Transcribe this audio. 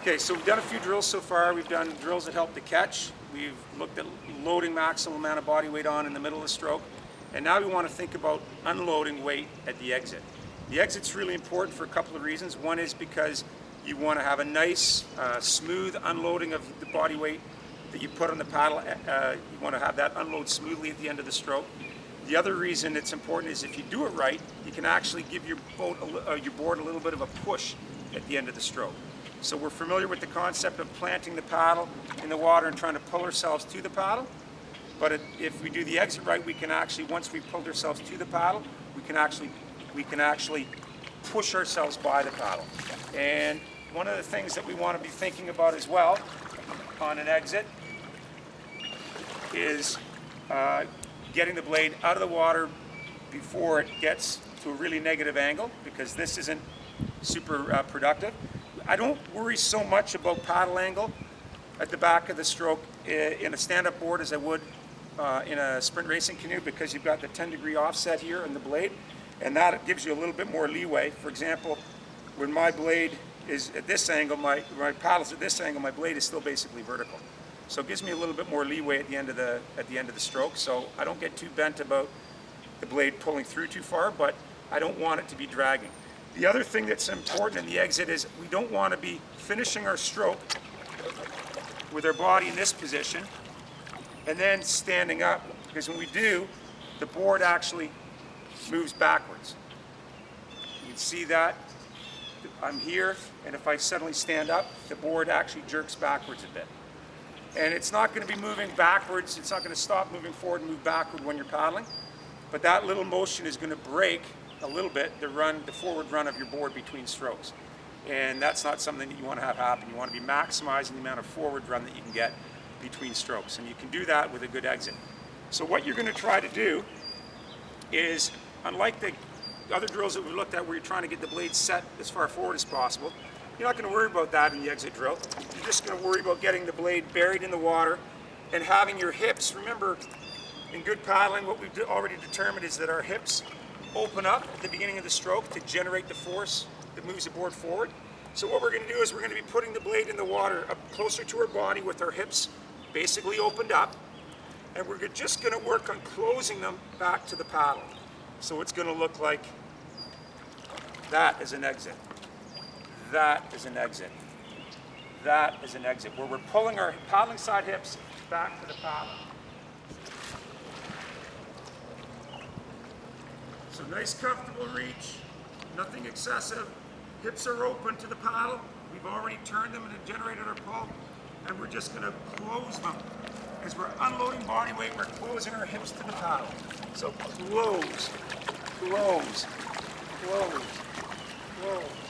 Okay, so we've done a few drills so far. We've done drills that help to catch. We've looked at loading maximum amount of body weight on in the middle of the stroke. And now we want to think about unloading weight at the exit. The exit's really important for a couple of reasons. One is because you want to have a nice, smooth unloading of the body weight that you put on the paddle. You want to have that unload smoothly at the end of the stroke. The other reason it's important is if you do it right, you can actually give your board a little bit of a push at the end of the stroke. So we're familiar with the concept of planting the paddle in the water and trying to pull ourselves to the paddle. But if we do the exit right, we can actually, once we've pulled ourselves to the paddle, we can actually push ourselves by the paddle. And one of the things that we want to be thinking about as well on an exit is getting the blade out of the water before it gets to a really negative angle, because this isn't super productive. I don't worry so much about paddle angle at the back of the stroke in a stand-up board as I would in a sprint racing canoe, because you've got the 10-degree offset here in the blade, and that gives you a little bit more leeway. For example, when my blade is at this angle, my paddle's at this angle, my blade is still basically vertical. So it gives me a little bit more leeway at the end of the stroke. So I don't get too bent about the blade pulling through too far, but I don't want it to be dragging. The other thing that's important in the exit is we don't want to be finishing our stroke with our body in this position and then standing up, because when we do, the board actually moves backwards. You can see that I'm here, and if I suddenly stand up, the board actually jerks backwards a bit. And it's not going to be moving backwards, it's not going to stop moving forward and move backward when you're paddling, but that little motion is going to break a little bit the forward run of your board between strokes. And that's not something that you want to have happen. You want to be maximizing the amount of forward run that you can get between strokes, and you can do that with a good exit. So what you're going to try to do is, unlike the other drills that we looked at where you're trying to get the blade set as far forward as possible, you're not going to worry about that in the exit drill. You're just going to worry about getting the blade buried in the water and having your hips. Remember, in good paddling, what we've already determined is that our hips open up at the beginning of the stroke to generate the force that moves the board forward. So what we're going to do is we're going to be putting the blade in the water up closer to our body with our hips basically opened up, and we're just going to work on closing them back to the paddle. So it's going to look like that is an exit. That is an exit. That is an exit, where we're pulling our paddling side hips back to the paddle. So nice comfortable reach, nothing excessive. Hips are open to the paddle. We've already turned them and generated our pull, and we're just going to close them. As we're unloading body weight, we're closing our hips to the paddle. So close, close, close, close.